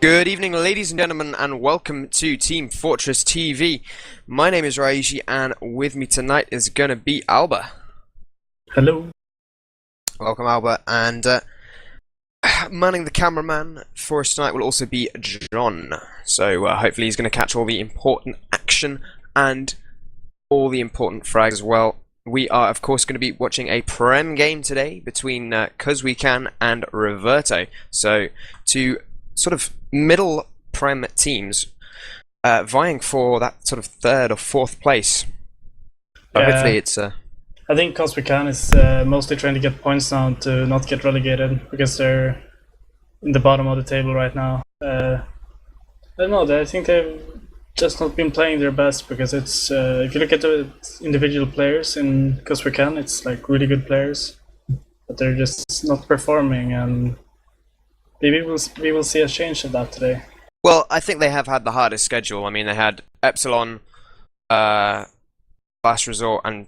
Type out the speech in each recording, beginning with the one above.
Good evening, ladies and gentlemen, and welcome to Team Fortress TV. My name is Ryushi, and with me tonight is going to be Alba. Hello. Welcome, Alba. And manning the cameraman for us tonight will also be John. So hopefully he's going to catch all the important action and all the important frags as well. We are, of course, going to be watching a Prem game today between causeWEcan and Reverto. So, two sort of middle Prem teams vying for that sort of third or fourth place. But hopefully it's... I think causeWEcan is mostly trying to get points now to not get relegated, because they're in the bottom of the table right now. I don't know, I think they've just not been playing their best, because it's if you look at the individual players in causeWEcan, it's like really good players, but they're just not performing, and maybe we will see a change of that today. Well, I think they have had the hardest schedule. I mean, they had Epsilon, Last Resort, and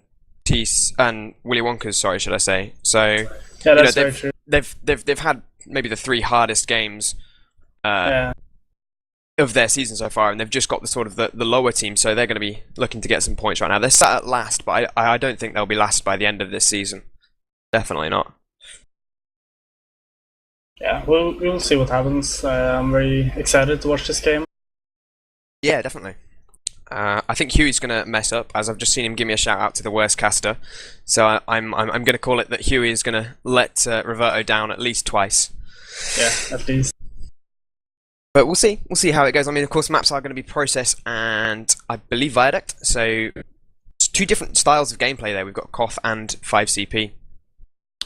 Willy Wonka's, sorry, should I say? So yeah, that's very true. They've had maybe the three hardest games of their season so far, and they've just got the sort of the lower team, so they're going to be looking to get some points right now. They're sat at last, but I don't think they'll be last by the end of this season. Definitely not. Yeah, we'll see what happens. I'm very excited to watch this game. Yeah, definitely. I think Huey's going to mess up, as I've just seen him give me a shout out to the worst caster. So I'm going to call it that Huey is going to let Reverto down at least twice. Yeah, at least. But we'll see. We'll see how it goes. I mean, of course, maps are going to be Process and I believe Viaduct. So it's two different styles of gameplay there. We've got Koth and 5CP.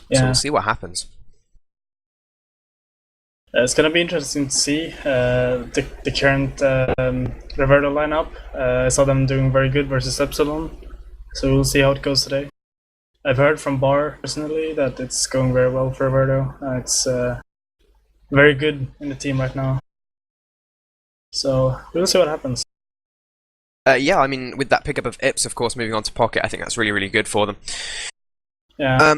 Yeah. So we'll see what happens. It's going to be interesting to see the current Reverto lineup. I saw them doing very good versus Epsilon, so we'll see how it goes today. I've heard from Bar personally that it's going very well for Reverto. It's very good in the team right now. So we'll see what happens. Yeah, I mean, with that pickup of Ips, of course, moving on to Pocket, I think that's really, really good for them. Yeah.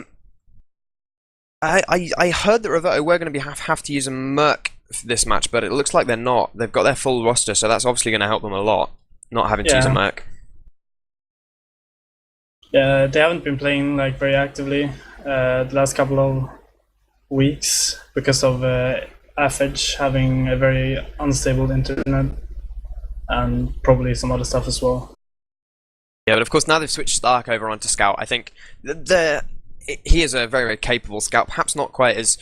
I heard that Reverto were going to have to use a Merc for this match, but it looks like they're not. They've got their full roster, so that's obviously going to help them a lot, not having to use a Merc. Yeah, they haven't been playing like very actively the last couple of weeks because of Affage having a very unstable internet and probably some other stuff as well. Yeah, but of course now they've switched Stark over onto Scout. I think he is a very, very capable scout, perhaps not quite as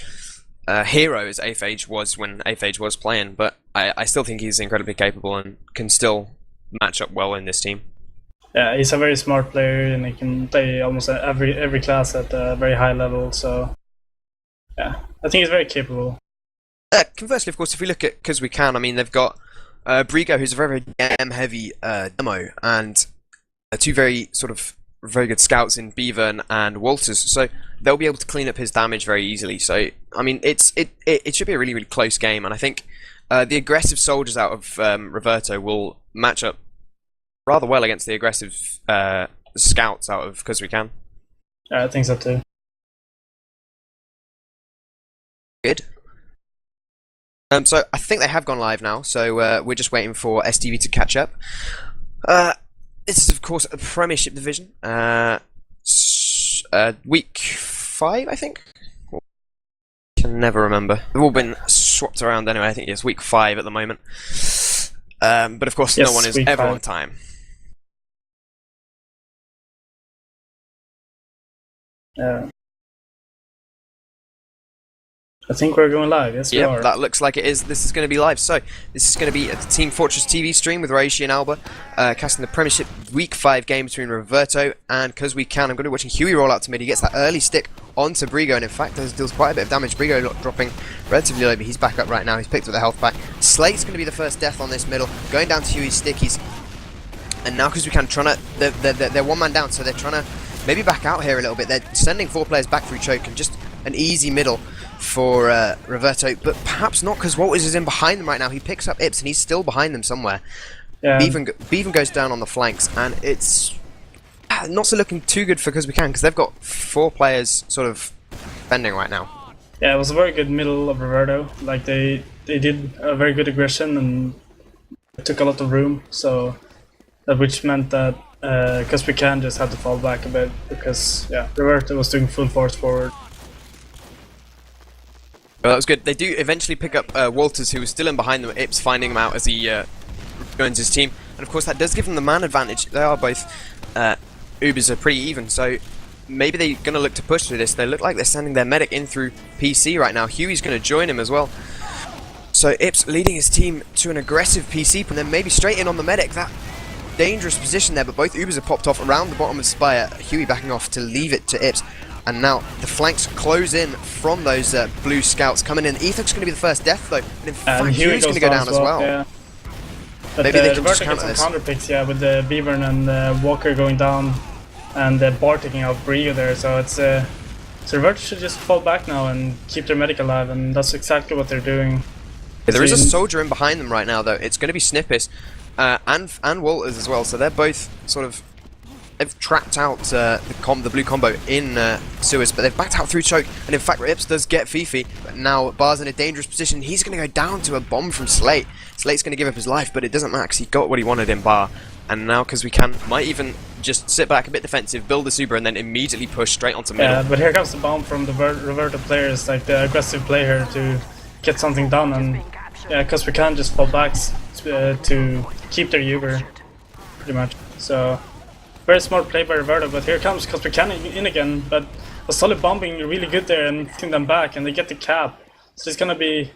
hero as Affage was when Affage was playing, but I still think he's incredibly capable and can still match up well in this team. Yeah, he's a very smart player and he can play almost every class at a very high level, so yeah, I think he's very capable. Conversely, of course, if we look at causeWEcan, I mean, they've got Brigo, who's a very, very DM-heavy demo, and two very good scouts in Beaver and Walters, so they'll be able to clean up his damage very easily. So, I mean, it should be a really, really close game, and I think the aggressive soldiers out of Reverto will match up rather well against the aggressive scouts out of causeWEcan. Yeah, I think so too. Good. So I think they have gone live now, so we're just waiting for STV to catch up. This is, of course, a Premiership division. Week 5, I think? I can never remember. They've all been swapped around anyway. I think it's week 5 at the moment. But of course, no one is ever on time. Yeah. I think we're going live, yes we are. Yep, that looks like it is. This is going to be live. So, this is going to be a Team Fortress TV stream with Ryushi and Alba, casting the Premiership Week 5 game between Reverto and causeWEcan. I'm going to be watching Huey roll out to mid. He gets that early stick onto Brigo, and in fact, deals quite a bit of damage. Brigo dropping relatively low, but he's back up right now. He's picked up the health back. Slate's going to be the first death on this middle, going down to Huey's stick. And now causeWEcan trying to... They're one man down, so they're trying to maybe back out here a little bit. They're sending 4 players back through choke, and just an easy middle for Reverto, but perhaps not, because Walters is in behind them right now. He picks up Ips and he's still behind them somewhere. Yeah. Beaven goes down on the flanks, and it's not so looking too good for causeWEcan, because they've got 4 players sort of defending right now. Yeah, it was a very good middle of Reverto. Like they they did a very good aggression and took a lot of room. So which meant that causeWEcan just had to fall back a bit because Reverto was doing full force forward. Well, that was good. They do eventually pick up Walters, who was still in behind them. Ips finding him out as he joins his team, and of course that does give them the man advantage. They are both Ubers are pretty even, so maybe they're going to look to push through this. They look like they're sending their medic in through PC right now. Huey's going to join him as well. So Ips leading his team to an aggressive PC, and then maybe straight in on the medic. That dangerous position there, but both Ubers have popped off around the bottom of Spire. Huey backing off to leave it to Ips. And now the flanks close in from those blue scouts coming in. Ethic's going to be the first death though. And in fact, Huey's going to go down as well. Yeah. But maybe they can just Reverto counter gets this. some counter picks, with the Beavern and Walker going down, and Bar taking out Brio there. So it's so Reverto should just fall back now and keep their medic alive, and that's exactly what they're doing. Yeah, there is a soldier in behind them right now though. It's going to be Snippis and Walters as well. So they're both sort of. They've trapped out the blue combo in sewers, but they've backed out through choke, and in fact Ips does get Fifi, but now Bar's in a dangerous position. He's going to go down to a bomb from Slate. Slate's going to give up his life, but it doesn't matter because he got what he wanted in Bar, and now causeWEcan might even just sit back a bit defensive, build the super, and then immediately push straight onto middle. Yeah, but here comes the bomb from the Reverto players, like the aggressive player to get something done, and causeWEcan just fall back to keep their Uber, pretty much. So. Very smart play by Reverto, but here comes causeWEcan in again, but a solid bombing really good there and hitting them back, and they get the cap. So it's gonna be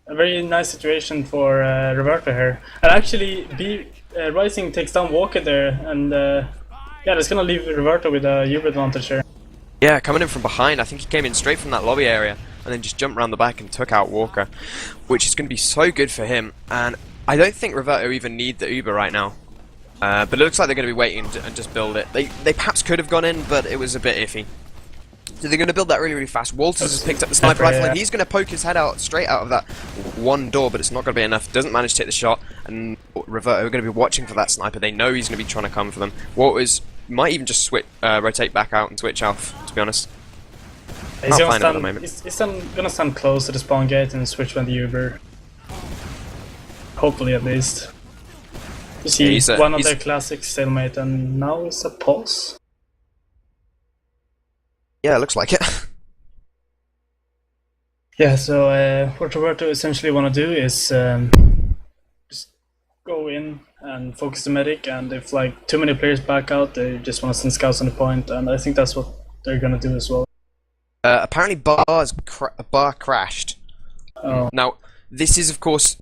a very nice situation for Reverto here. And actually, Rising takes down Walker there, and that's gonna leave Reverto with a Uber advantage here. Yeah, coming in from behind, I think he came in straight from that lobby area, and then just jumped around the back and took out Walker, which is gonna be so good for him, and I don't think Reverto even need the Uber right now. But it looks like they're going to be waiting and just build it. They perhaps could have gone in, but it was a bit iffy. So they're going to build that really, really fast. Walters has picked up the sniper rifle, and he's going to poke his head out straight out of that one door, but it's not going to be enough. Doesn't manage to hit the shot, and Reverto are going to be watching for that sniper. They know he's going to be trying to come for them. Walters might even just rotate back out and switch off, to be honest. He's going to stand close to the spawn gate and switch on the Uber. Hopefully, at least. You see, one of their classic stalemate, and now it's a pause. Yeah, it looks like it. Yeah, so what Reverto essentially want to do is just go in and focus the medic, and if like too many players back out, they just want to send scouts on the point, and I think that's what they're gonna do as well. Apparently, Bar crashed. Oh. Now, this is of course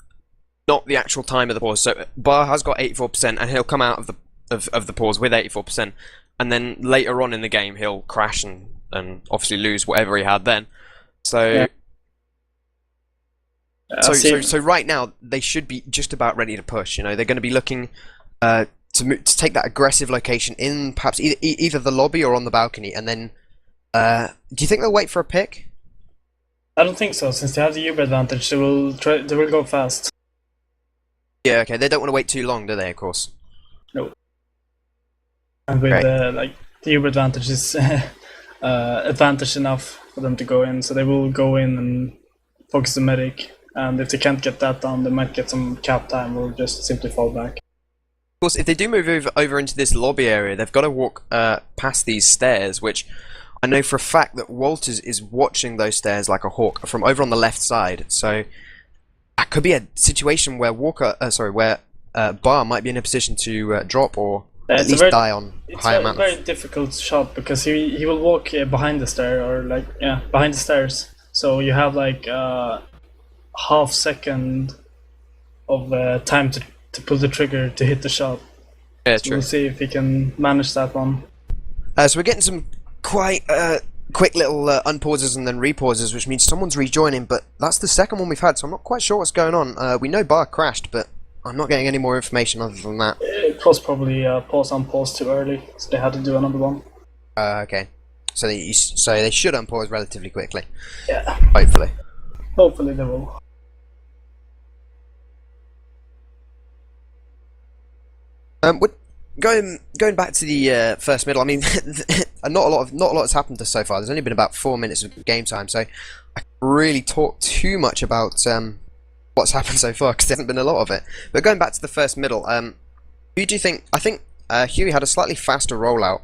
not the actual time of the pause. So Bar has got 84%, and he'll come out of the pause with 84%, and then later on in the game he'll crash and obviously lose whatever he had then. So so right now they should be just about ready to push. You know, they're going to be looking to take that aggressive location in perhaps either the lobby or on the balcony, and then do you think they'll wait for a pick? I don't think so. Since they have the Uber advantage, they will go fast. Yeah, okay. They don't want to wait too long, do they? Of course. No. And with the Uber advantage is advantage enough for them to go in, so they will go in and focus the medic. And if they can't get that done, they might get some cap time or just simply fall back. Of course, if they do move over into this lobby area, they've got to walk past these stairs, which I know for a fact that Walters is watching those stairs like a hawk from over on the left side. So that could be a situation where Bar might be in a position to drop or at least die on high amount. It's a very difficult shot because he will walk behind the stair or behind the stairs. So you have like half second of time to pull the trigger to hit the shot. Yeah, so true. We'll see if he can manage that one. So we're getting some quite quick little unpauses and then repauses, which means someone's rejoining, but that's the second one we've had, so I'm not quite sure what's going on. We know Bar crashed, but I'm not getting any more information other than that. It was probably pause unpause too early, so they had to do another one. Okay. So they should unpause relatively quickly. Yeah. Hopefully. Hopefully they will. Going back to the first middle, I mean, not a lot has happened so far. There's only been about 4 minutes of game time, so I can't really talk too much about what's happened so far, because there hasn't been a lot of it. But going back to the first middle, who do you think? I think Huey had a slightly faster rollout,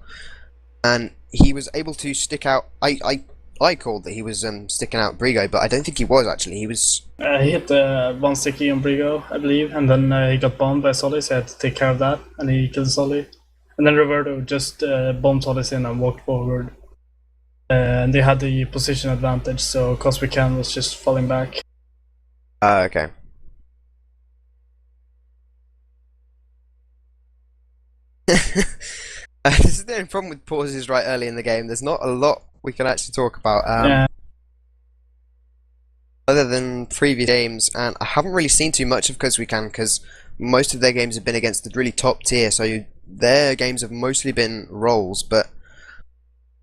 and he was able to stick out. I called that he was sticking out Brigo, but I don't think he was actually. He was. He hit one sticky on Brigo, I believe, and then he got bombed by Solly, so he had to take care of that, and he killed Solly. And then Reverto just bombed Solly in and walked forward. And they had the position advantage, so causeWEcan was just falling back. Okay. This is the only problem with pauses right early in the game. There's not a lot we can actually talk about. Yeah. Other than previous games, and I haven't really seen too much of causeWEcan because most of their games have been against the really top tier, so their games have mostly been rolls, but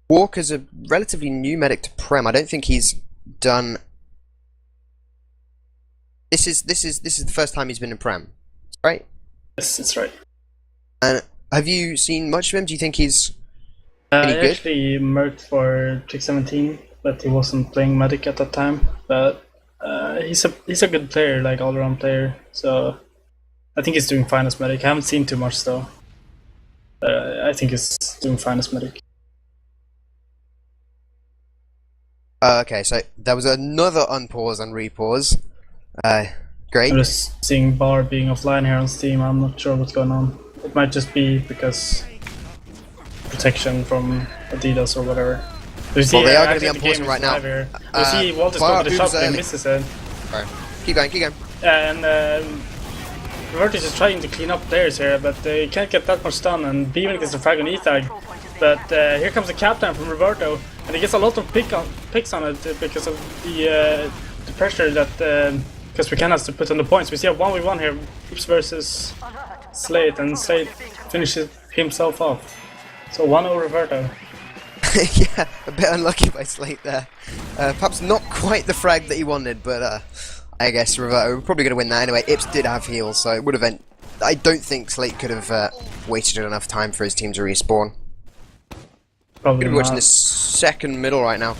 Walker's a relatively new medic to Prem. I don't think he's done. This is the first time he's been in Prem, right? Yes, that's right. And have you seen much of him? Do you think he's He any good? actually merged for Trick 17, but he wasn't playing medic at that time. But he's a good player, like all around player. So I think he's doing fine as medic. I haven't seen too much though. I think he's doing fine as medic. Okay, so there was another unpause and repause. Great. I'm just seeing Bar being offline here on Steam. I'm not sure what's going on. It might just be because protection from Adidas or whatever. Well, they are going to be unpausing right now. You see Walter's going to the shop and he misses it. Right. Keep going, keep going. And Reverto is just trying to clean up players here, but they can't get that much done, and Beaver gets the frag on E-tag. But here comes the captain from Reverto, and he gets a lot of picks on it because of the pressure that causeWEcan has to put on the points. We see a 1v1 here, Oops versus Slate, and Slate finishes himself off. So 1-0 Reverto. Yeah, a bit unlucky by Slate there. Perhaps not quite the frag that he wanted, but I guess Reverto were probably going to win that anyway. Ips did have heals, so it would have been. I don't think Slate could have waited enough time for his team to respawn. Probably We're watching this second middle right now.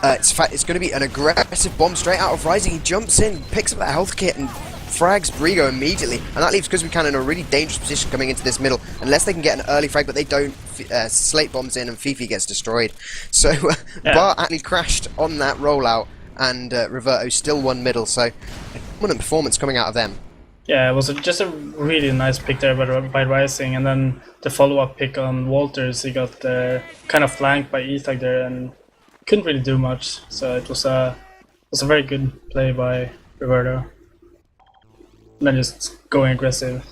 It's going to be an aggressive bomb straight out of Rising. He jumps in, picks up that health kit, and frags Brigo immediately. And that leaves causeWEcan in a really dangerous position coming into this middle. Unless they can get an early frag, but they don't. Slate bombs in and Fifi gets destroyed. So Yeah. Bar actually crashed on that rollout, and Reverto still won middle. So a dominant performance coming out of them. Yeah, it was just a really nice pick there by Rising, and then the follow-up pick on Walters, he got kind of flanked by E-tag there and couldn't really do much. So it was a very good play by Reverto. And then just going aggressive.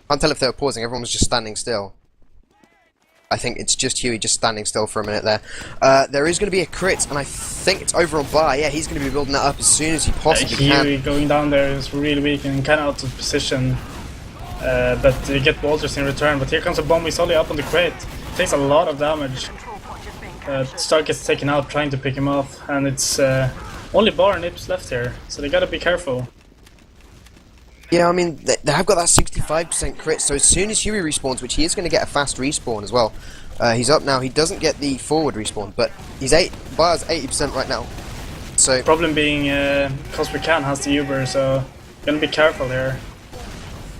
Can't tell if they were pausing, everyone was just standing still. I think it's just Huey just standing still for a minute there. There is going to be a crit, and I think it's over on Bar. Yeah, he's going to be building that up as soon as he possibly can. Huey going down there is really weak and kind of out of position. But they get Walters in return. But here comes a bomb. He's only up on the crate. Takes a lot of damage. Star gets taken out trying to pick him off. And it's only Bar and Ips left here. So they gotta be careful. Yeah, I mean, they have got that 65% crit, so as soon as Huey respawns, which he is going to get a fast respawn as well, he's up now. He doesn't get the forward respawn, but he's Bar's 80% right now. So Problem being, causeWEcan has the Uber, so gonna be careful here.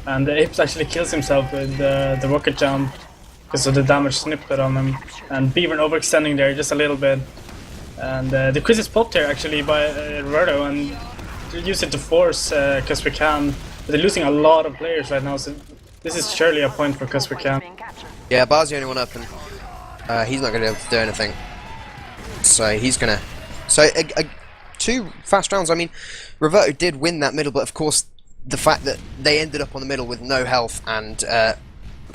And Apes actually kills himself with the rocket jump because of the damage snippet on him. And Beaver overextending there just a little bit. And the quiz is popped here actually by Reverto, and they use it to force causeWEcan. But they're losing a lot of players right now, so this is surely a point for causeWEcan. yeah, Bar's the only one up, and he's not going to be able to do anything. So he's going to... So, 2 fast rounds. I mean, Reverto did win that middle, but of course, the fact that they ended up on the middle with no health, and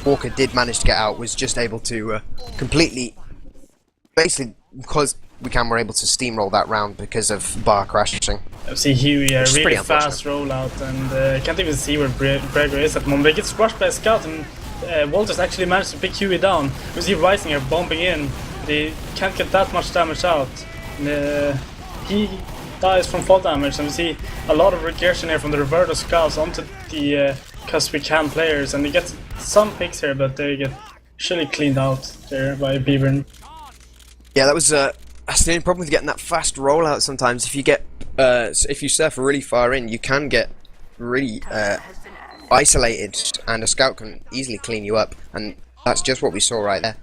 Walker did manage to get out, was just able to completely... Basically, because causeWEcan were able to steamroll that round because of Bar crashing. I see Huey, a really fast rollout, and can't even see where Brego is at the moment. He gets rushed by a scout, and Walters actually managed to pick Huey down. We see Rising here bombing in. They can't get that much damage out. And, he dies from fall damage, and we see a lot of regression here from the Reverto scouts onto the causeWEcan players, and they get some picks here, but they get surely cleaned out there by Beaver. Yeah, that was That's the only problem with getting that fast rollout. Sometimes, if you get, if you surf really far in, you can get really isolated, and a scout can easily clean you up. And that's just what we saw right there.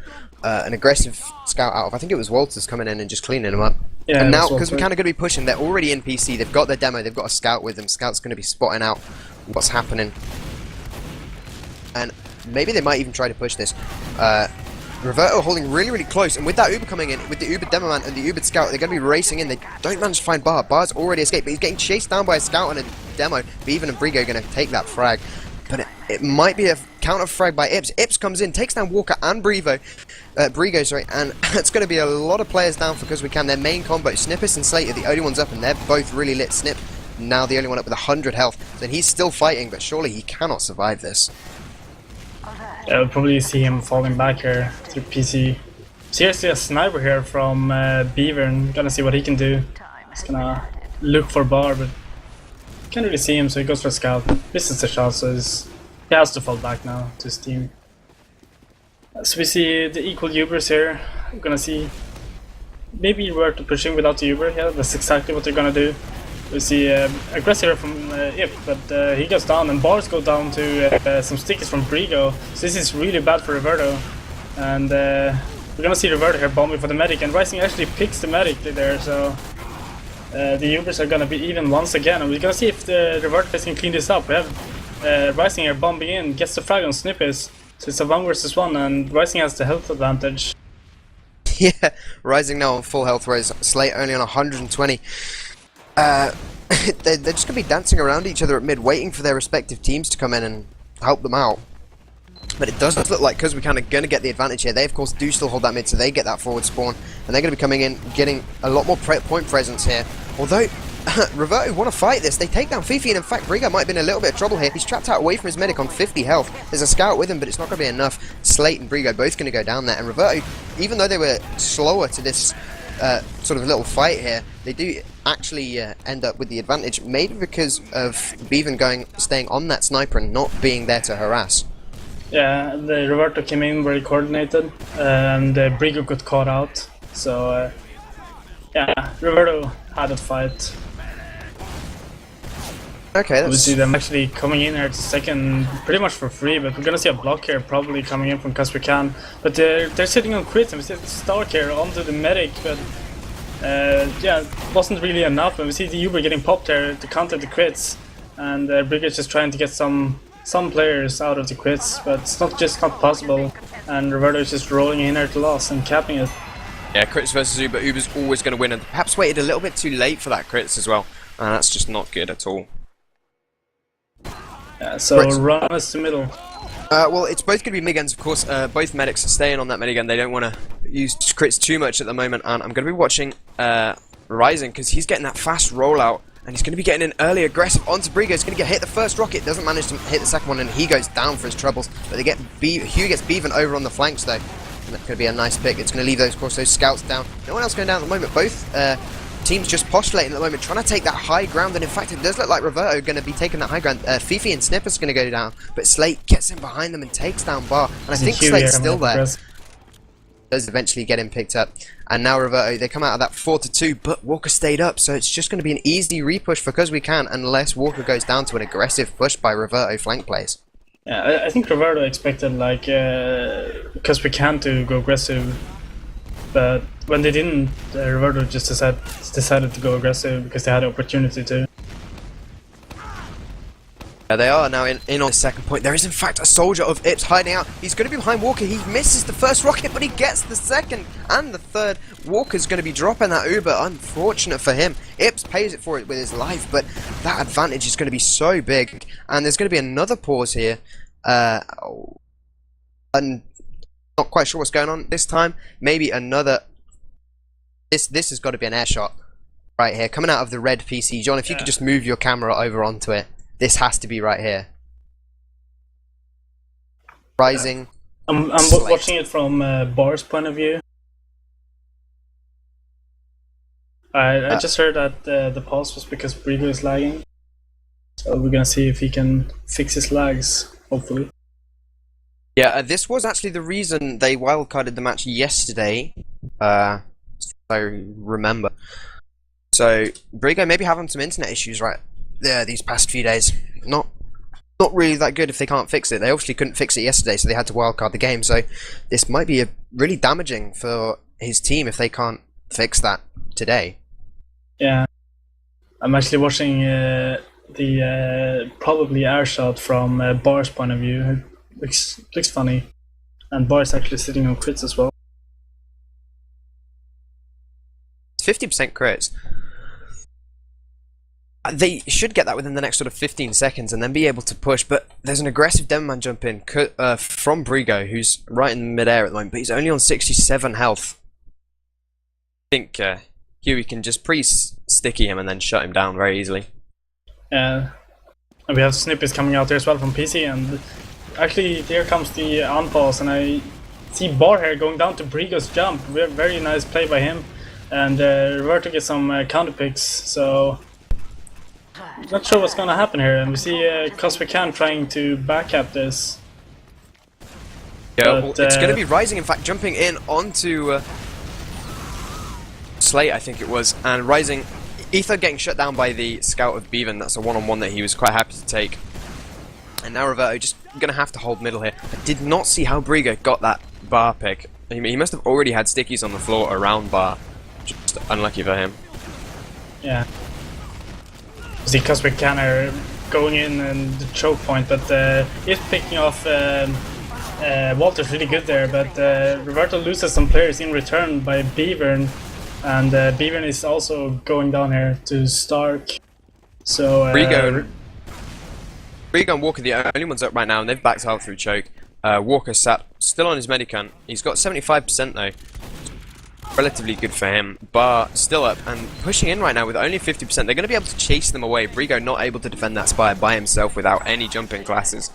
An aggressive scout out of, I think it was Walters, coming in and just cleaning him up. Yeah, and now, because we're kind of going to be pushing, they're already in PC, they've got their demo, they've got a scout with them. Scout's going to be spotting out what's happening. And maybe they might even try to push this. Reverto holding really, really close, and with that Uber coming in, with the Uber Demo Man and the Uber Scout, they're going to be racing in. They don't manage to find Bar. Bar's already escaped, but he's getting chased down by a Scout and a Demo. Beaven and Brigo are going to take that frag. But it might be a counter frag by Ips. Ips comes in, takes down Walker and Brigo, sorry, and it's going to be a lot of players down for causeWEcan. Their main combo, Snippus and Slate, are the only ones up, and they're both really lit. Snip, now the only one up with 100 health. Then he's still fighting, but surely he cannot survive this. Yeah, we'll probably see him falling back here through PC. Seriously, a sniper here from Beaver, and gonna see what he can do. He's gonna look for Bar, but can't really see him, so he goes for a scout. Misses the shot, so he has to fall back now to his team. So we see the equal Ubers here. We're gonna see maybe Reverto pushing without the Uber. Yeah, that's exactly what they're gonna do. We see aggressive from Ip, but he goes down, and Bars go down to some stickers from Brigo. So this is really bad for Reverto. And we're gonna see Reverto here bombing for the medic, and Rising actually picks the medic there, so the Ubers are gonna be even once again. And we're gonna see if the Reverto can clean this up. We have Rising here bombing in, gets the frag on Snippers. So it's a 1 versus 1, and Rising has the health advantage. Yeah, Rising now on full health, whereas Slate only on 120. They're just going to be dancing around each other at mid, waiting for their respective teams to come in and help them out. But it does look like causeWEcan are going to get the advantage here. They, of course, do still hold that mid, so they get that forward spawn. And they're going to be coming in, getting a lot more point presence here. Although, Reverto want to fight this. They take down Fifi, and in fact, Brigo might have been in a little bit of trouble here. He's trapped out away from his medic on 50 health. There's a scout with him, but it's not going to be enough. Slate and Brigo both going to go down there. And Reverto, even though they were slower to this sort of little fight here, they do actually end up with the advantage, maybe because of Beaven staying on that sniper and not being there to harass. Yeah, the Reverto came in very coordinated, and Brigo got caught out. So yeah, Reverto had a fight. Okay, that's... We see them actually coming in here to second pretty much for free, but we're gonna see a block here probably coming in from causeWEcan. But they're sitting on crits, and we see the Stark here onto the medic, but yeah, it wasn't really enough. And we see the Uber getting popped there to counter the crits, and Brigo's just trying to get some players out of the crits, but it's not possible. And Reverto is just rolling in here to loss and capping it. Yeah, crits versus Uber. Uber's always going to win, and perhaps waited a little bit too late for that crits as well. And that's just not good at all. Yeah, so crits. Run us to middle. Well, it's both going to be mid-guns, of course. Both medics are staying on that mid-gun. They don't want to use crits too much at the moment, and I'm going to be watching Rising, because he's getting that fast rollout, and he's going to be getting an early aggressive onto Brigo. He's going to get hit the first rocket, doesn't manage to hit the second one, and he goes down for his troubles. But they get Hugh gets Beaven over on the flanks, though, and that's going to be a nice pick. It's going to leave those scouts down. No one else going down at the moment. Both teams just postulating at the moment, trying to take that high ground, and in fact it does look like Reverto going to be taking that high ground. Fifi and Snipper's going to go down, but Slate gets in behind them and takes down Bar, and I think Slate's still there. Does eventually get him picked up, and now Reverto, they come out of that 4-2, but Walker stayed up, so it's just going to be an easy repush for causeWEcan unless Walker goes down to an aggressive push by Reverto flank plays. Yeah, I think Reverto expected like causeWEcan to go aggressive, but when they didn't, Reverto just decided to go aggressive because they had the opportunity to. They are now in on the second point. There is in fact a soldier of Ips hiding out. He's going to be behind Walker. He misses the first rocket, but he gets the second and the third. Walker's going to be dropping that Uber. Unfortunate for him. Ips pays it for it with his life, but that advantage is going to be so big. And there's going to be another pause here. And not quite sure what's going on this time. Maybe another... This has got to be an air shot right here. Coming out of the red PC. John, if you could just move your camera over onto it. This has to be right here. Rising. I'm watching it from Bar's point of view. I just heard that the pause was because Brigo is lagging. So we're gonna see if he can fix his lags, hopefully. Yeah, this was actually the reason they wildcarded the match yesterday. I remember. So Brigo maybe having some internet issues right there these past few days. Not really that good if they can't fix it. They obviously couldn't fix it yesterday, so they had to wildcard the game. So this might be really damaging for his team if they can't fix that today. Yeah, I'm actually watching the probably air shot from Bar's point of view. It looks funny, and Bar's actually sitting on crits as well. 50% crits. They should get that within the next sort of 15 seconds and then be able to push, but there's an aggressive Demoman jump in from Brigo, who's right in midair at the moment, but he's only on 67 health. I think Huey can just pre-sticky him and then shut him down very easily. And we have snippets coming out there as well from PC, and actually here comes the unpause, and I see Bar here going down to Brigo's jump. Very nice play by him, and Reverto gets some counter picks, so not sure what's gonna happen here, and we see causeWEcan trying to back-up this. Yeah, well, it's going to be Rising, in fact, jumping in onto Slate, I think it was, and Rising, Ether getting shut down by the Scout of Bevan. That's a one-on-one that he was quite happy to take. And now Reverto just going to have to hold middle here. I did not see how Brigo got that Bar pick. He must have already had stickies on the floor around Bar. Just unlucky for him. Yeah. See causeWEcan are going in and the choke point, but he's picking off Walter's really good there, but Reverto loses some players in return by Beavern, and Beavern is also going down here to Stark. So Brigo and Walker are the only ones up right now, and they've backed out through choke. Walker sat still on his Medicant. He's got 75% though. Relatively good for him. Bar still up and pushing in right now with only 50%. They're going to be able to chase them away. Brigo not able to defend that spire by himself without any jumping classes.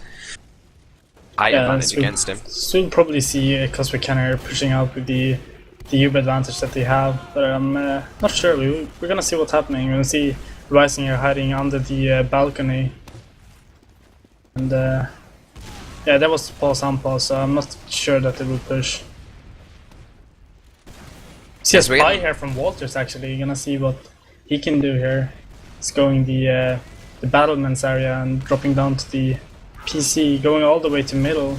High advantage against him. So we'll probably see causeWEcan here pushing out with the Uber advantage that they have, but I'm not sure. We're going to see what's happening. We're going to see Rising here hiding under the balcony. And yeah, that was pause unpause, so I'm not sure that they will push. See a spy here from Walters actually. You're gonna see what he can do here. He's going the battlements area and dropping down to the PC, going all the way to middle.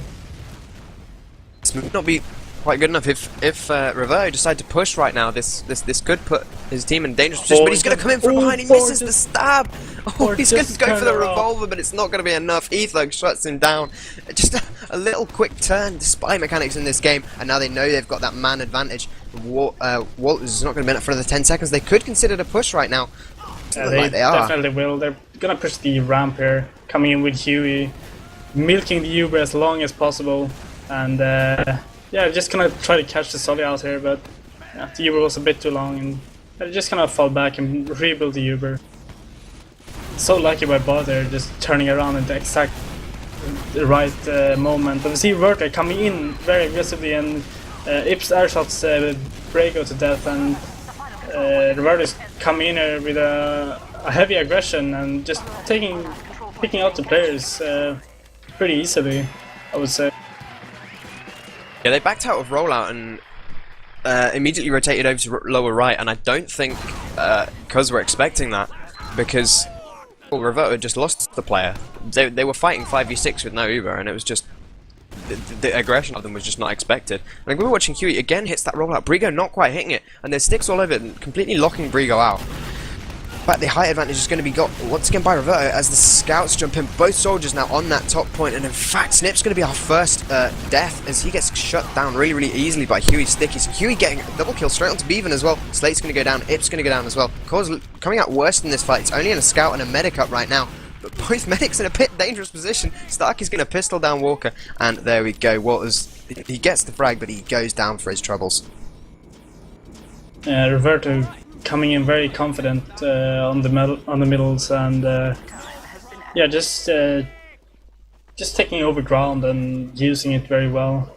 This might not be quite good enough. If Reverto decide to push right now, this could put his team in a dangerous position. But he's going to come in from behind. He misses the stab. Oh, he's going to go for the revolver, but it's not going to be enough. Ether shuts him down. Just a little quick turn. The spy mechanics in this game, and now they know they've got that man advantage. Walters is not going to be in it for another 10 seconds. They could consider the push right now. They definitely will. They're going to push the ramp here, coming in with Huey, milking the Uber as long as possible, and yeah, just gonna try to catch the Solly out here, but yeah, the Uber was a bit too long, and they're just gonna fall back and rebuild the Uber. So lucky by Bar there, just turning around at the exact right moment. But we see Reverto coming in very aggressively, and Ips airshots Brigo to death, and Reverto is coming in here with a heavy aggression and just picking out the players pretty easily, I would say. Yeah, they backed out of rollout and immediately rotated over to lower right, and I don't think because we're expecting that, because Reverto had just lost the player. They were fighting 5v6 with no Uber, and it was just the aggression of them was just not expected. And we were watching Huey again hits that rollout. Brigo not quite hitting it, and there's sticks all over it, and completely locking Brigo out. But the height advantage is going to be got once again by Reverto as the scouts jump in. Both soldiers now on that top point, and in fact, Snip's going to be our first death as he gets shut down really easily by Huey's stickies. Huey getting a double kill straight onto Bevan as well. Slate's going to go down, Ip's going to go down as well. Cause coming out worse in this fight. It's only in a scout and a medic up right now, but both medics in a bit dangerous position. Stark is going to pistol down Walker, and there we go. Walters, he gets the frag, but he goes down for his troubles. Reverto coming in very confident on the middles, and yeah, just taking over ground and using it very well.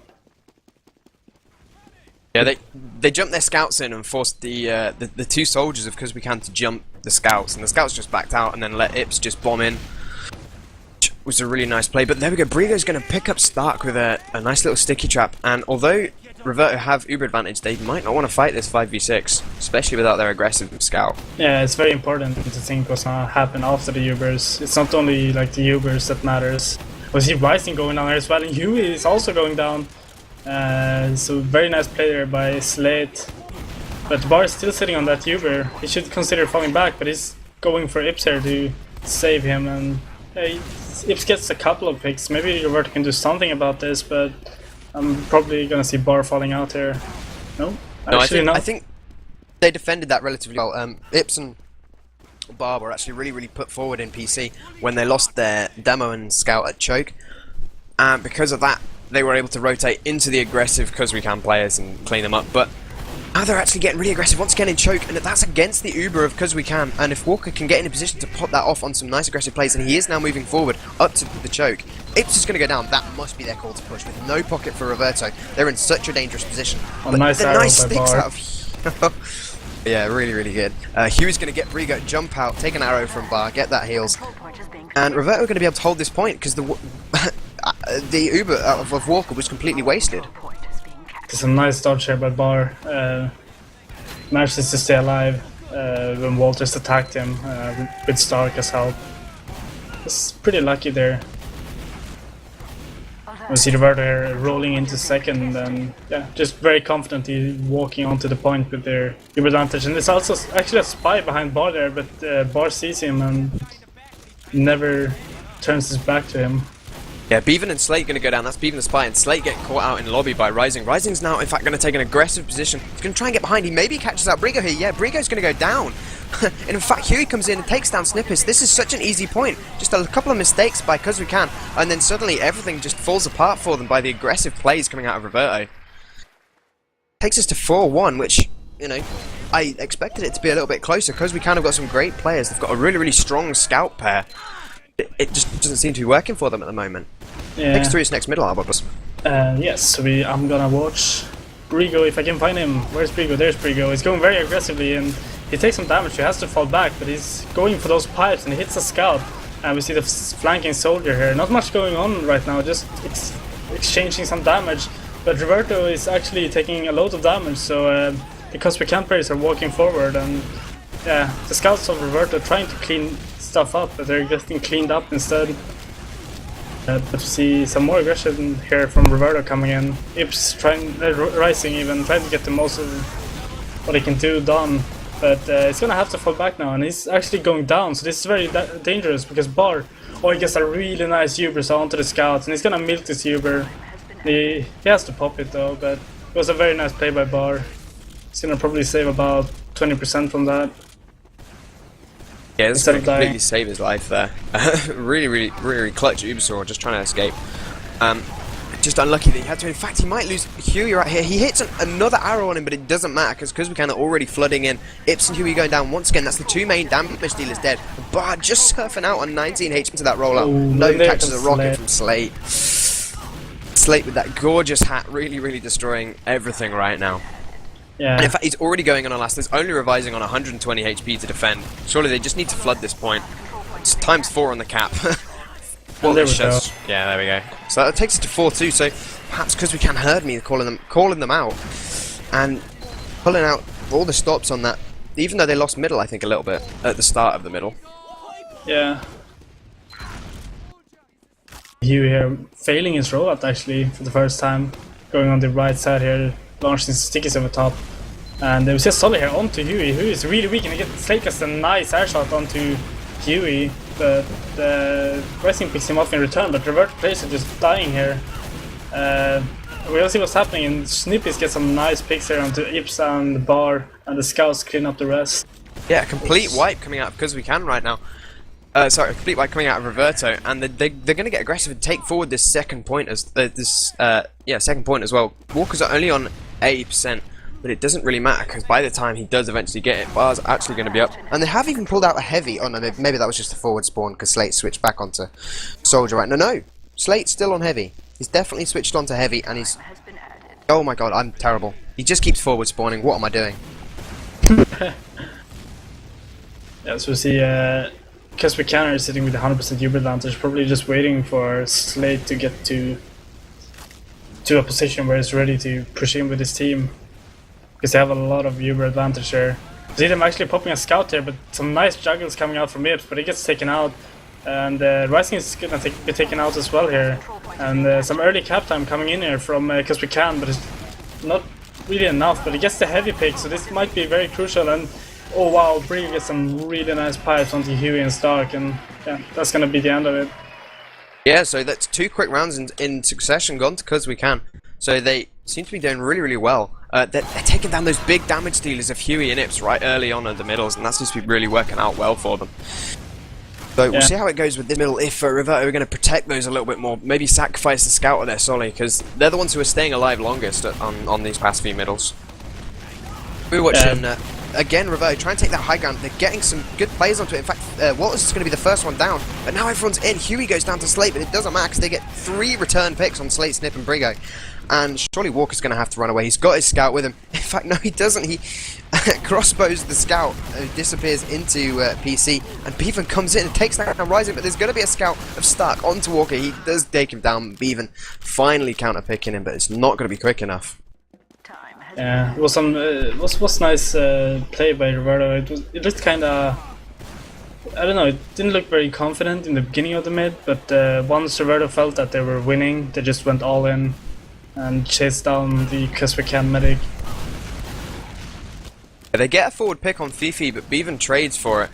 Yeah, they jumped their scouts in and forced the two soldiers of causeWEcan to jump the scouts, and the scouts just backed out and then let Ips just bomb in. Which was a really nice play, but there we go. Brigo's going to pick up Stark with a nice little sticky trap, and although Reverto have Uber advantage, they might not want to fight this 5v6, especially without their aggressive scout. Yeah, it's very important to think what's gonna happen after the Ubers. It's not only like the Ubers that matters. We see Rising going down there as well, and Huey is also going down. So very nice play there by Slate. But Bar is still sitting on that Uber. He should consider falling back, but he's going for Ips here to save him. And Ips gets a couple of picks. Maybe Reverto can do something about this, but I'm probably gonna see Bar falling out here. No? Actually, I think they defended that relatively well. Ips and Bar were actually really put forward in PC when they lost their demo and scout at choke. And because of that, they were able to rotate into the aggressive causeWEcan players and clean them up. But now they're actually getting really aggressive once again in choke, and that's against the Uber of causeWEcan. And if Walker can get in a position to pop that off on some nice aggressive plays, and he is now moving forward up to the choke, Ips is going to go down. That must be their call to push. With no pocket for Reverto, they're in such a dangerous position. Oh, nice the arrow nice by sticks Bar. out of yeah, really good. Huey's going to get Brigo, jump out, take an arrow from Bar, get that heals, and Reverto are going to be able to hold this point because the Uber of Walker was completely wasted. It's a nice dodge here by Bar. Manages to stay alive when Walters attacked him with Stark as help. It's pretty lucky there. We see Reverto here rolling into second, and yeah, just very confidently walking onto the point with their Uber advantage. And there's also actually a spy behind Bar there, but Bar sees him and never turns his back to him. Yeah, Beaven and Slate going to go down. That's Beaven the Spy, and Slate getting caught out in lobby by Rising. Rising's now, in fact, going to take an aggressive position. He's going to try and get behind. He maybe catches out Brigo here. Yeah, Brigo's going to go down. And in fact, Huey comes in and takes down Snippers. This is such an easy point. Just a couple of mistakes by causeWEcan, and then suddenly everything just falls apart for them by the aggressive plays coming out of Reverto. Takes us to 4-1, which, you know, I expected it to be a little bit closer. causeWEcan have got some great players. They've got a really strong scout pair. It just doesn't seem to be working for them at the moment. Yeah. Next through is next middle, Alba. Yes, so I'm gonna watch Brigo if I can find him. Where's Brigo? There's Brigo. He's going very aggressively and he takes some damage. He has to fall back, but he's going for those pipes and he hits a scout. And we see the flanking soldier here. Not much going on right now, just exchanging some damage. But Reverto is actually taking a lot of damage, so the causeWEcan players are walking forward, and yeah, the scouts of Reverto trying to clean stuff up, but they're getting cleaned up instead. But we see some more aggression here from Reverto coming in. Ips trying, Rising even, trying to get the most of what he can do done. But he's gonna have to fall back now, and he's actually going down, so this is very dangerous because Bar, oh, he gets a really nice Uber so onto the scouts, and he's gonna milk this Uber. He has to pop it though, but it was a very nice play by Bar. He's gonna probably save about 20% from that. Yeah, this is going to completely save his life there. really clutch Ubersaur, just trying to escape. Just unlucky that he had to. In fact, he might lose Huey right here. He hits another arrow on him, but it doesn't matter because causeWEcan are already flooding in. Ips and Huey going down once again. That's the two main damage dealers dead. Bar just surfing out on 19 HP to that rollout. No catches a rocket from Slate. Slate with that gorgeous hat, really destroying everything right now. Yeah. And in fact, he's already going on a last. There's only revising on 120 HP to defend. Surely they just need to flood this point. It's ×4 on the cap. Well, there we go. Yeah, there we go. So that takes it to 4-2. So perhaps causeWEcan heard me calling them out, and pulling out all the stops on that. Even though they lost middle, I think a little bit at the start of the middle. Yeah. Huey here failing his rollout actually for the first time, going on the right side here, launching stickies over top. And we see Solly here onto Huey. Huey is really weak, and he gets Slate a nice air shot onto Huey, but Rising picks him off in return, but Reverto players are just dying here. We'll see what's happening, and Snippies get some nice picks here onto Ips and Bar, and the scouts clean up the rest. Yeah, complete wipe coming out of causeWEcan right now. Sorry, complete wipe coming out of Reverto, and they're going to get aggressive and take forward this second point as second point as well. Walkers are only on 80%, but it doesn't really matter because by the time he does eventually get it, Bar's actually going to be up. And they have even pulled out a heavy. Oh no, maybe that was just a forward spawn because Slate switched back onto Soldier. Right? No, Slate's still on heavy. He's definitely switched onto heavy, and he's. Oh my god, I'm terrible. He just keeps forward spawning. What am I doing? Yeah, so we see causeWEcan is sitting with 100% Uber advantage, probably just waiting for Slate to get to to a position where he's ready to push in with his team. Because they have a lot of Uber advantage there. See them actually popping a scout here, but some nice juggles coming out from Ips, but he gets taken out. And Rising is gonna be taken out as well here. And some early cap time coming in here from causeWEcan, but it's not really enough. But he gets the heavy pick, so this might be very crucial. And oh wow, Bree gets some really nice pipes onto Huey and Stark, and yeah, that's gonna be the end of it. Yeah, so that's 2 quick rounds in succession gone to causeWEcan. So they seem to be doing really, really well. They're taking down those big damage dealers of Huey and Ips right early on in the middles, and that seems to be really working out well for them. So we'll see how it goes with this middle if Reverto are going to protect those a little bit more. Maybe sacrifice the scout or their Solly, because they're the ones who are staying alive longest on these past few middles. We're watching, again, Reverto trying to take that high ground. They're getting some good plays onto it. In fact, Walters is going to be the first one down, but now everyone's in. Huey goes down to Slate, but it doesn't matter because they get 3 return picks on Slate, Snip, and Brigo. And surely Walker's going to have to run away. He's got his scout with him. In fact, no, he doesn't. He crossbows the scout, disappears into PC, and Bevan comes in and takes that down Rising, but there's going to be a scout of Stark onto Walker. He does take him down. Bevan finally counter-picking him, but it's not going to be quick enough. Yeah, it was some was nice play by Reverto. It looked kind of, I don't know, it didn't look very confident in the beginning of the mid, but once Reverto felt that they were winning, they just went all in and chased down the causeWEcan medic. They get a forward pick on Fifi, but Bevan trades for it.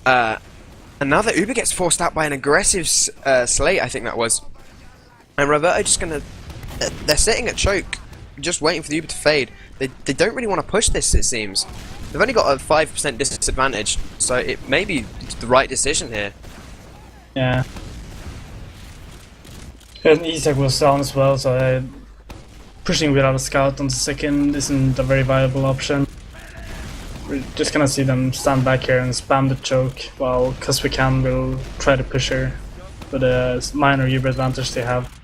And now that Uber gets forced out by an aggressive Slate, I think that was. And Reverto just gonna, they're sitting at choke, just waiting for the Uber to fade. They don't really want to push this, it seems. They've only got a 5% disadvantage, so it may be the right decision here. Yeah. And Isaac was down as well, so pushing without a scout on the second isn't a very viable option. We're just gonna see them stand back here and spam the choke, while causeWEcan will try to push her with a minor Uber advantage they have.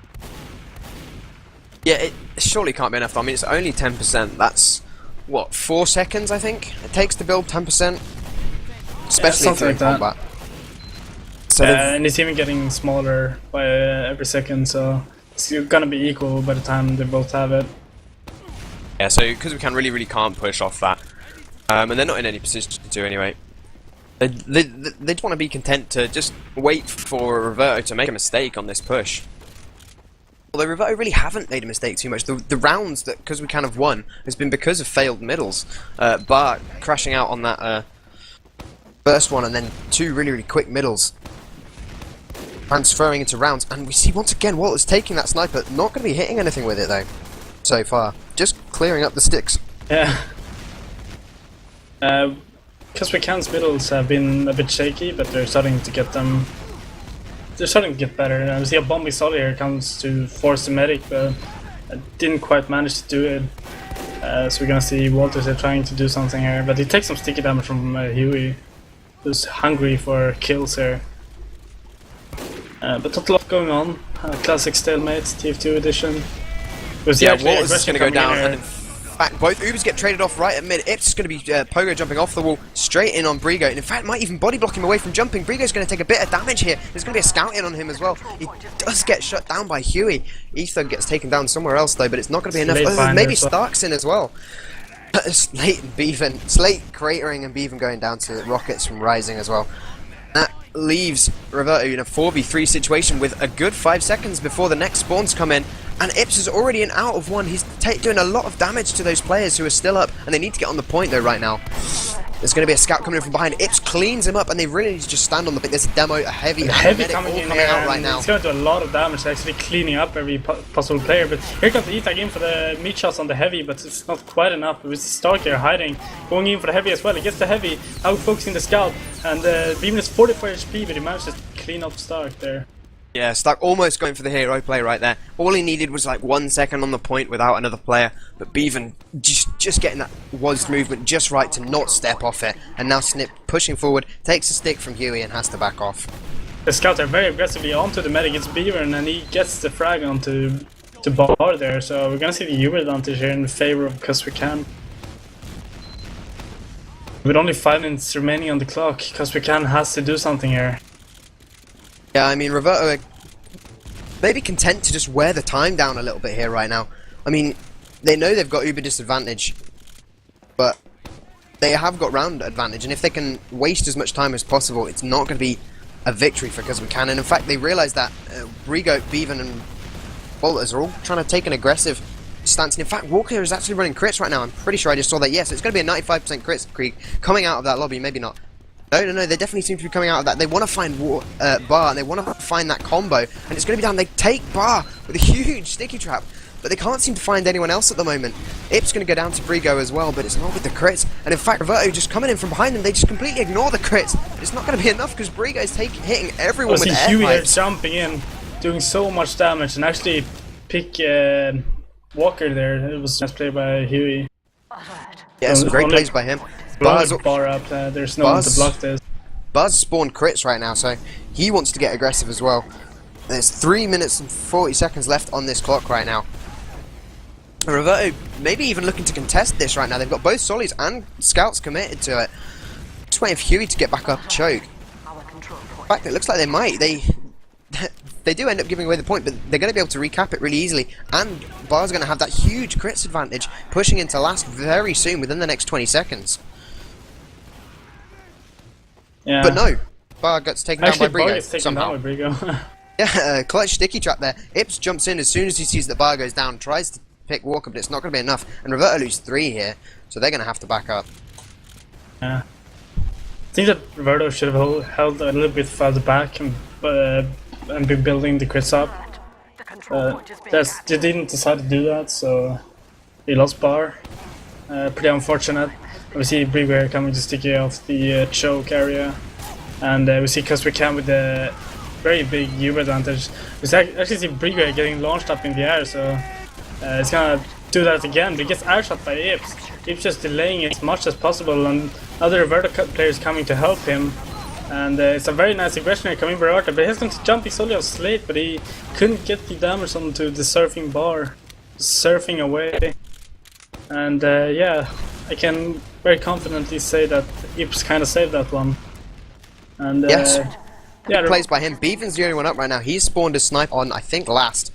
Yeah, it surely can't be enough. I mean, it's only 10%. That's, what, 4 seconds, I think, it takes to build 10%? Especially if you're in combat. So and it's even getting smaller by every second, so it's gonna be equal by the time they both have it. Yeah, so causeWEcan really can't push off that. And they're not in any position to anyway. They just want to be content to just wait for Reverto to make a mistake on this push. Although Reverto really haven't made a mistake too much. The rounds that causeWEcan have won has been because of failed middles. Bart crashing out on that first one and then 2 really quick middles. Transferring into rounds. And we see once again Walter's taking that sniper. Not going to be hitting anything with it though. So far. Just clearing up the sticks. Yeah. causeWEcan's middles have been a bit shaky, but they're starting to get them. They're starting to get better. We see a Bombay Solly here comes to force the medic, but didn't quite manage to do it. So we're gonna see Walters here trying to do something here, but he takes some sticky damage from Huey, who's hungry for kills here. But not a lot going on. Classic stalemate, TF2 edition. Yeah, Walters is gonna go down, and in fact, both Ubers get traded off right at mid. Ips is going to be pogo jumping off the wall straight in on Brigo, and in fact might even body block him away from jumping. Brigo's going to take a bit of damage here. There's going to be a scout in on him as well. He does get shut down by Huey. Etho gets taken down somewhere else though, but it's not going to be enough. Oh, maybe Stark's in as well. Slate and Bevan, Slate cratering and Bevan going down to rockets from Rising as well. That leaves Reverto in a 4v3 situation with a good 5 seconds before the next spawns come in. And Ips is already in out of one. He's doing a lot of damage to those players who are still up, and they need to get on the point though right now. There's going to be a scout coming in from behind. Ips cleans him up, and they really need to just stand on the pit. There's a demo, a heavy coming in here, out right now. It's going to do a lot of damage, actually cleaning up every possible player. But here comes the Etag in for the meat shots on the heavy, but it's not quite enough. With Stark here hiding, going in for the heavy as well. He gets the heavy, out focusing the scout, and Beam is 44 HP, but he manages to clean up Stark there. Yeah, Stark almost going for the hero play right there. All he needed was like 1 second on the point without another player, but Bevan just getting that was movement just right to not step off it. And now Snip pushing forward, takes a stick from Huey and has to back off. The scouts are very aggressively onto the medic. It's Beaver, and he gets the frag onto Bar there. So we're gonna see the Uber advantage here in favor of causeWEcan. With only 5 minutes remaining on the clock, causeWEcan has to do something here. Yeah, I mean, Reverto maybe content to just wear the time down a little bit here right now. I mean, they know they've got uber disadvantage, but they have got round advantage, and if they can waste as much time as possible, it's not going to be a victory for causeWEcan. And in fact, they realise that Brigo, Bevan, and Bolters are all trying to take an aggressive stance. And in fact, Walker is actually running crits right now. I'm pretty sure I just saw that. Yes, it's going to be a 95% crit streak coming out of that lobby. Maybe not. No, they definitely seem to be coming out of that. They want to find Bar, and they want to find that combo, and it's going to be down. They take Bar with a huge sticky trap, but they can't seem to find anyone else at the moment. Ip's going to go down to Brigo as well, but it's not with the crits. And in fact, Reverto just coming in from behind them, they just completely ignore the crits. It's not going to be enough because Brigo is hitting everyone with air Huey fights. jumping in, doing so much damage, and actually pick Walker there. It was just played by Huey. Yeah, some great plays by him. Bar up, there's no one to block this. Buzz spawned crits right now, so he wants to get aggressive as well. There's 3 minutes and 40 seconds left on this clock right now. Reverto maybe even looking to contest this right now. They've got both Solis and Scouts committed to it. Just waiting for Huey to get back up and choke. In fact, it looks like they might. They do end up giving away the point, but they're going to be able to recap it really easily. And Bar's going to have that huge crits advantage, pushing into last very soon, within the next 20 seconds. Yeah. But no, Bar gets taken down by Brigo. Bar gets taken down by Brigo. Yeah, clutch sticky trap there. Ips jumps in as soon as he sees that Bar goes down, tries to pick Walker, but it's not going to be enough. And Reverto loses 3 here, so they're going to have to back up. Yeah. I think that Reverto should have held a little bit further back and been building the crits up. They didn't decide to do that, so he lost Bar. Pretty unfortunate. We see Brigo coming to sticky off the choke area, and we see causeWEcan with a very big uber advantage. We actually see Brigo getting launched up in the air, so it's gonna do that again, but he gets airshot by Ips. Ips just delaying it as much as possible, and other Reverto players coming to help him. And it's a very nice aggression here coming by Reverto, but he's going to jump his on Slate, but he couldn't get the damage onto the surfing Bar. Surfing away. And yeah, I can very confidently say that Ips kind of saved that one. And yes. Yeah, plays by him. Beaven's the only one up right now. He's spawned a snipe on, I think, last.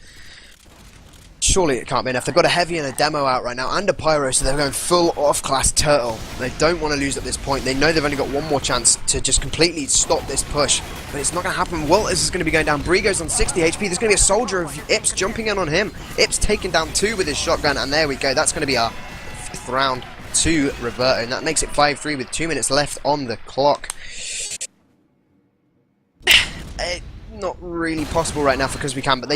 Surely it can't be enough. They've got a heavy and a demo out right now, and a pyro, so they're going full off-class turtle. They don't want to lose at this point. They know they've only got one more chance to just completely stop this push, but it's not going to happen. Walters is going to be going down. Brigo's on 60 HP. There's going to be a soldier of Ips jumping in on him. Ips taking down 2 with his shotgun, and there we go. That's going to be our 5th round to Reverto, and that makes it 5-3 with 2 minutes left on the clock. Not really possible right now for causeWEcan, but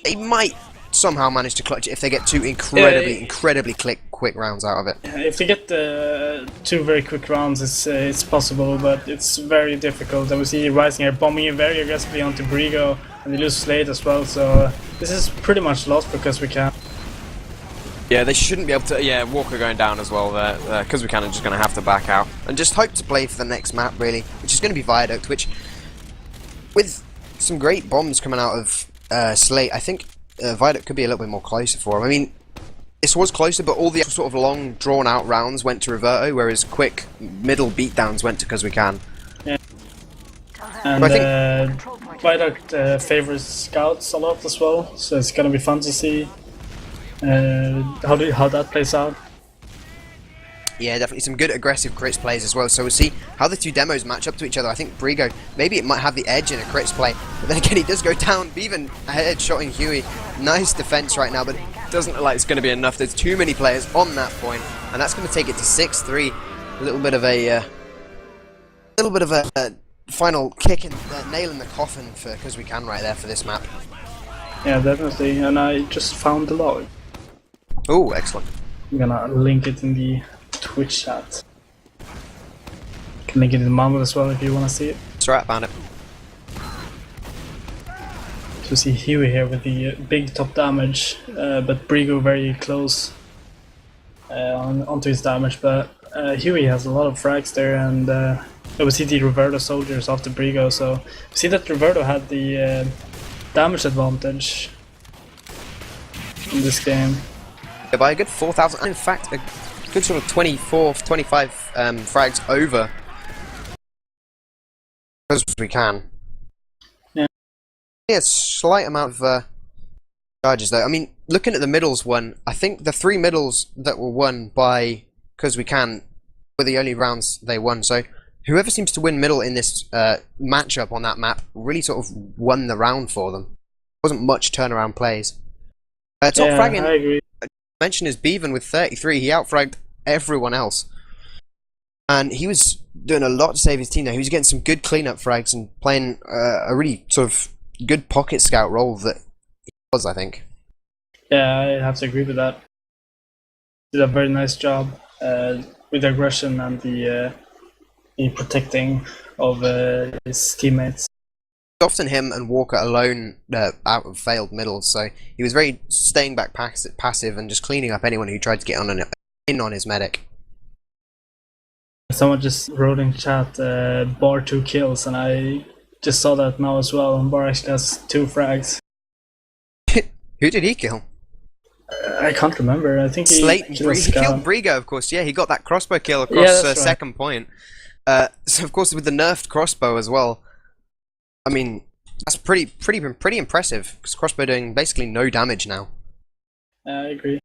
they might somehow manage to clutch it if they get 2 incredibly quick rounds out of it. If they get 2 very quick rounds, it's possible, but it's very difficult. And we see Rising here bombing in very aggressively onto Brigo, and they lose Slade as well, so this is pretty much lost for causeWEcan. Yeah, they shouldn't be able to. Yeah, Walker going down as well there. causeWEcan are just going to have to back out. And just hope to play for the next map, really, which is going to be Viaduct, which, with some great bombs coming out of Slate, I think Viaduct could be a little bit more closer for him. I mean, this was closer, but all the sort of long, drawn-out rounds went to Reverto, whereas quick, middle beatdowns went to causeWEcan. Yeah. And I think Viaduct favors Scouts a lot as well, so it's gonna be fun to see how that plays out. Yeah, definitely some good aggressive crits plays as well, so we'll see how the 2 demos match up to each other. I think Brigo, maybe it might have the edge in a crits play, but then again he does go down. Bevan headshotting Huey. Nice defense right now, but it doesn't look like it's going to be enough. There's too many players on that point, and that's going to take it to 6-3. A little bit of a final kick and nail in the coffin for causeWEcan right there for this map. Yeah, definitely, and I just found the log. Oh, excellent. I'm gonna link it in the Twitch chat. Can link it in the Mumble as well if you wanna see it. That's right, found it. So we see Huey here with the big top damage, but Brigo very close onto his damage, but Huey has a lot of frags there, and we see the Reverto soldiers after Brigo, so we see that Reverto had the damage advantage in this game. Yeah, by a good 4,000, in fact, a good sort of 24, 25 frags over causeWEcan. Yeah, slight amount of charges though. I mean, looking at the middles one, I think the 3 middles that were won by causeWEcan were the only rounds they won. So whoever seems to win middle in this matchup on that map really sort of won the round for them. Wasn't much turnaround plays. Top fragging, I agree. mentioned is Bevan with 33. He outfragged everyone else. And he was doing a lot to save his team there. He was getting some good cleanup frags and playing a really sort of good pocket scout role that he was, I think. Yeah, I have to agree with that. Did a very nice job with the aggression and the protecting of his teammates. Often him and Walker alone out of failed middles, so he was very staying back passive and just cleaning up anyone who tried to get in on his medic. Someone just wrote in chat Bar 2 kills, and I just saw that now as well. And Bar actually has 2 frags. Who did he kill? I can't remember. I think He killed Scout. Brigo, of course. Yeah, he got that crossbow kill across that's right. second point. So of course with the nerfed crossbow as well. I mean, that's pretty impressive because crossbow doing basically no damage now. I agree.